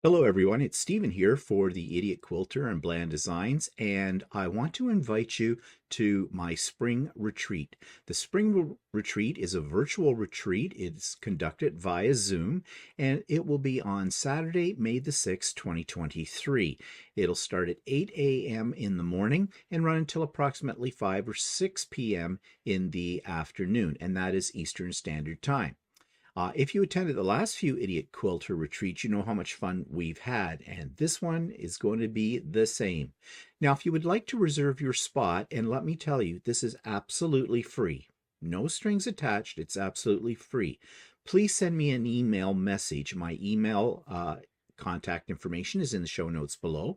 Hello everyone, it's Stephen here for the Idiot Quilter and Bland Designs, and I want to invite you to my spring retreat. The spring retreat is a virtual retreat. It's conducted via Zoom, and it will be on Saturday, May the 6th, 2023. It'll start at 8 a.m. in the morning and run until approximately 5 or 6 p.m. in the afternoon, and that is Eastern Standard Time. If you attended the last few Idiot Quilter retreats, you know how much fun we've had, and this one is going to be the same. Now, if you would like to reserve your spot, and let me tell you, this is absolutely free. No strings attached, it's absolutely free. Please send me an email message. My email contact information is in the show notes below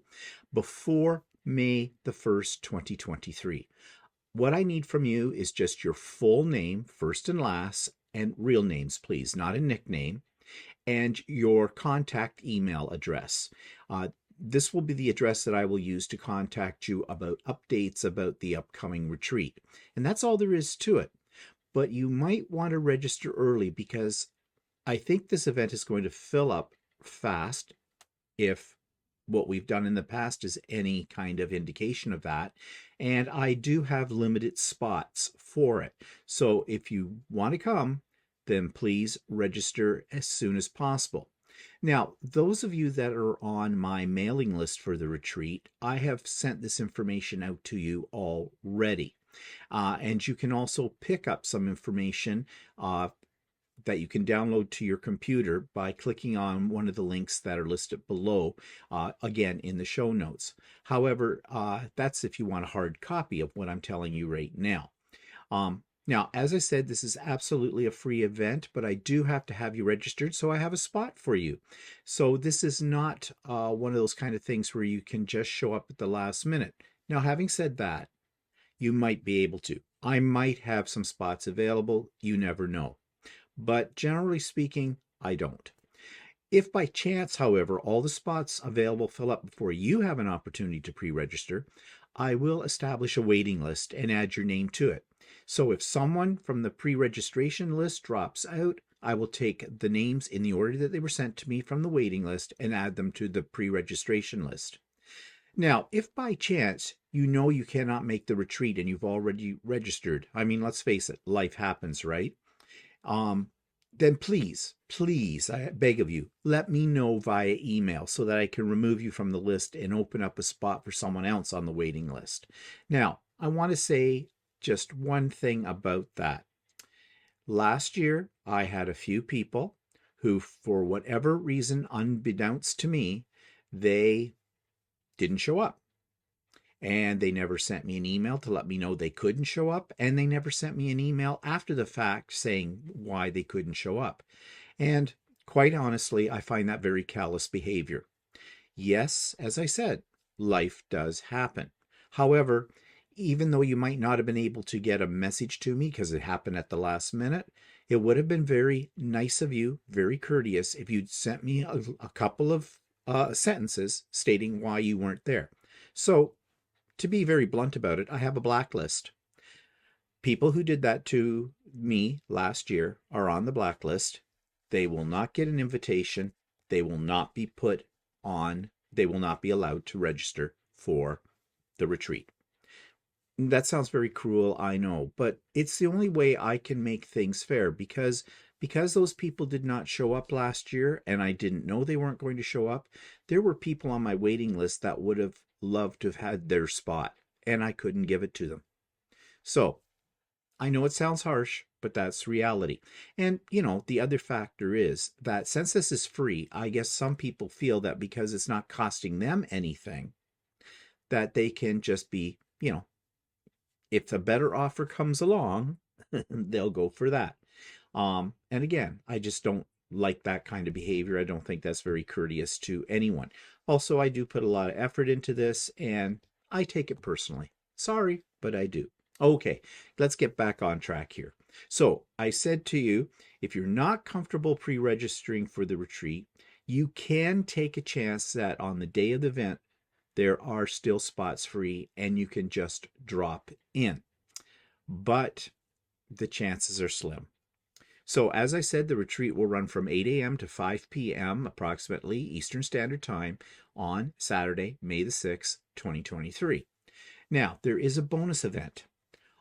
before May the 1st, 2023. What I need from you is just your full name, first and last, and real names, please, not a nickname, and your contact email address. This will be the address that I will use to contact you about updates about the upcoming retreat. And that's all there is to it. But you might want to register early because I think this event is going to fill up fast if what we've done in the past is any kind of indication of that. And I do have limited spots for it. So if you want to come, then please register as soon as possible. Now, those of you that are on my mailing list for the retreat, I have sent this information out to you already. And you can also pick up some information that you can download to your computer by clicking on one of the links that are listed below, again, in the show notes. However, that's if you want a hard copy of what I'm telling you right now. Now, as I said, this is absolutely a free event, but I do have to have you registered, so I have a spot for you. So this is not one of those kind of things where you can just show up at the last minute. Now, having said that, you might be able to. I might have some spots available. You never know. But generally speaking, I don't. If by chance, however, all the spots available fill up before you have an opportunity to pre-register, I will establish a waiting list and add your name to it. So if someone from the pre-registration list drops out, I will take the names in the order that they were sent to me from the waiting list and add them to the pre-registration list. Now, if by chance you know you cannot make the retreat and you've already registered, I mean, let's face it, life happens, right? Then please, I beg of you, let me know via email so that I can remove you from the list and open up a spot for someone else on the waiting list. Now, I want to say just one thing about that. Last year, I had a few people who, for whatever reason, unbeknownst to me, they didn't show up. And they never sent me an email to let me know they couldn't show up. And they never sent me an email after the fact saying why they couldn't show up. And quite honestly, I find that very callous behavior. Yes, as I said, life does happen. However, even though you might not have been able to get a message to me because it happened at the last minute, it would have been very nice of you, very courteous, if you'd sent me a couple of sentences stating why you weren't there. So, to be very blunt about it, I have a blacklist. People who did that to me last year are on the blacklist. They will not get an invitation. They will not be put on, they will not be allowed to register for the retreat. That sounds very cruel, I know, but it's the only way I can make things fair because those people did not show up last year and I didn't know they weren't going to show up. There were people on my waiting list that would have loved to have had their spot and I couldn't give it to them. So I know it sounds harsh, but that's reality. And, the other factor is that since this is free, I guess some people feel that because it's not costing them anything, that they can just be, if a better offer comes along, they'll go for that. And again, I just don't like that kind of behavior. I don't think that's very courteous to anyone. Also, I do put a lot of effort into this and I take it personally. Sorry, but I do. Okay, let's get back on track here. So I said to you, if you're not comfortable pre-registering for the retreat, you can take a chance that on the day of the event, there are still spots free and you can just drop in. But the chances are slim. So as I said, the retreat will run from 8 a.m. to 5 p.m. approximately Eastern Standard Time on Saturday, May the 6th, 2023. Now, there is a bonus event.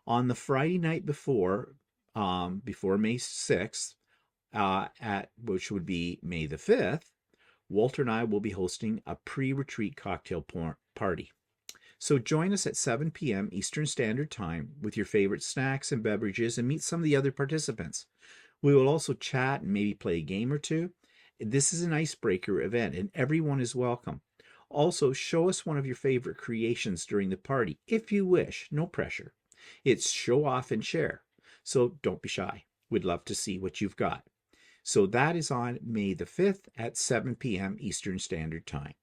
On the Friday night before May 6th, at which would be May the 5th, Walter and I will be hosting a pre-retreat cocktail party. So join us at 7 p.m. Eastern Standard Time with your favorite snacks and beverages and meet some of the other participants. We will also chat and maybe play a game or two. This is an icebreaker event and everyone is welcome. Also, show us one of your favorite creations during the party, if you wish, no pressure. It's show off and share, so don't be shy. We'd love to see what you've got. So that is on May the 5th at 7 p.m. Eastern Standard Time.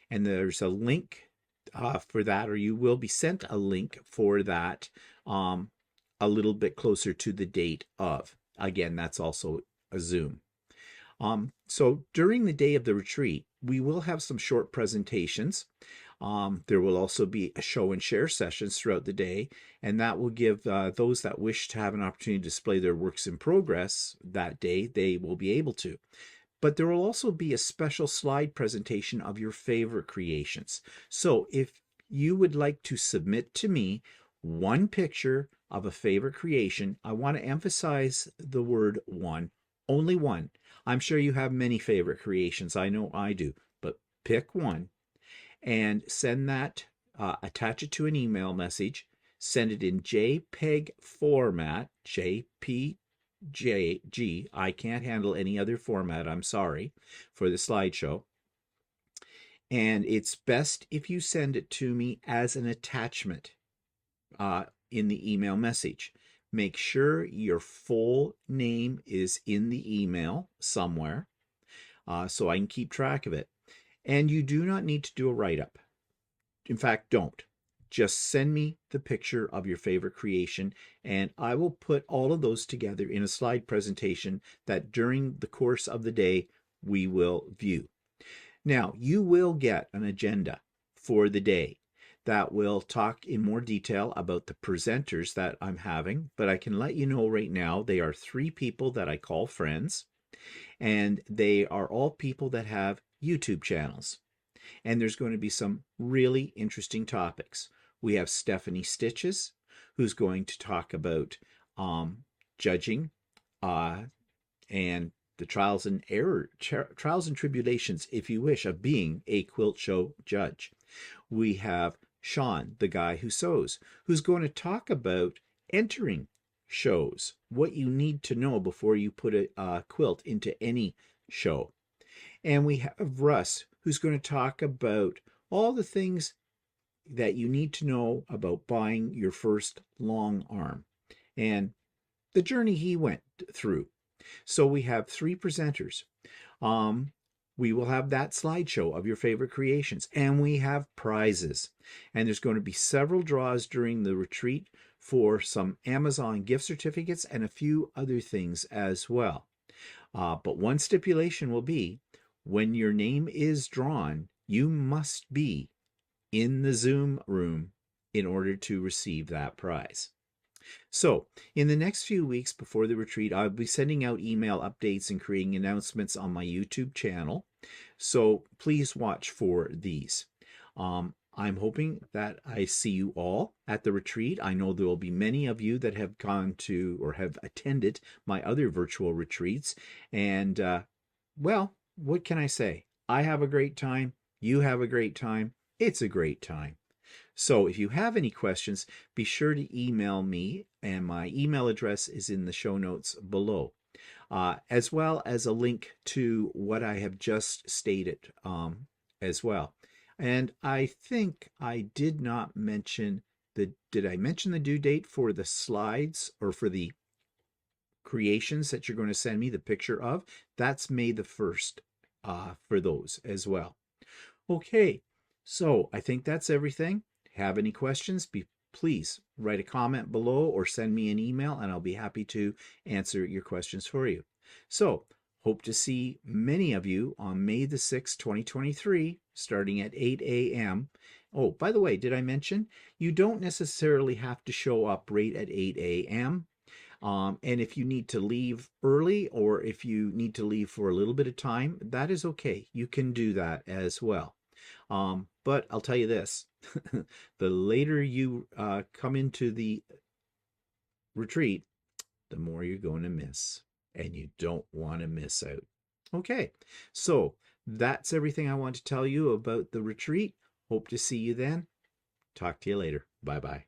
And there's a link for that, or you will be sent a link for that a little bit closer to the date of. Again, that's also a Zoom. So during the day of the retreat, we will have some short presentations. There will also be a show and share sessions throughout the day, and that will give those that wish to have an opportunity to display their works in progress that day, they will be able to. But there will also be a special slide presentation of your favorite creations. So if you would like to submit to me one picture of a favorite creation, I want to emphasize the word one, only one. I'm sure you have many favorite creations. I know I do, but pick one and send that, attach it to an email message, send it in JPEG format, JPG. I can't handle any other format, I'm sorry, for the slideshow. And it's best if you send it to me as an attachment in the email message. Make sure your full name is in the email somewhere so I can keep track of it. And you do not need to do a write-up. In fact, don't. Just send me the picture of your favorite creation, and I will put all of those together in a slide presentation that during the course of the day we will view. Now, you will get an agenda for the day that will talk in more detail about the presenters that I'm having, but I can let you know right now they are 3 people that I call friends, and they are all people that have YouTube channels. And there's going to be some really interesting topics. We have Stephanie Stitches, who's going to talk about judging and the trials and tribulations, if you wish, of being a quilt show judge. We have Sean, the guy who sews, who's going to talk about entering shows, what you need to know before you put a quilt into any show. And we have Russ, who's going to talk about all the things that you need to know about buying your first long arm and the journey he went through. So we have 3 presenters. We will have that slideshow of your favorite creations, and we have prizes. And there's going to be several draws during the retreat for some Amazon gift certificates and a few other things as well. But one stipulation will be, when your name is drawn, you must be in the Zoom room in order to receive that prize. So, in the next few weeks before the retreat, I'll be sending out email updates and creating announcements on my YouTube channel. So, please watch for these. I'm hoping that I see you all at the retreat. I know there will be many of you that have gone to or have attended my other virtual retreats. And, well, what can I say? I have a great time. You have a great time. It's a great time. So if you have any questions, be sure to email me, and my email address is in the show notes below, as well as a link to what I have just stated as well. And I think I did not mention did I mention the due date for the slides or for the creations that you're going to send me the picture of? That's May the 1st for those as well. Okay, so I think that's everything. Have any questions, please write a comment below or send me an email and I'll be happy to answer your questions for you. So, hope to see many of you on May the 6th, 2023, starting at 8 a.m. Oh, by the way, did I mention you don't necessarily have to show up right at 8 a.m.? And if you need to leave early or if you need to leave for a little bit of time, that is okay. You can do that as well. But I'll tell you this, the later you come into the retreat, the more you're going to miss. And you don't want to miss out. Okay, so that's everything I want to tell you about the retreat. Hope to see you then. Talk to you later. Bye-bye.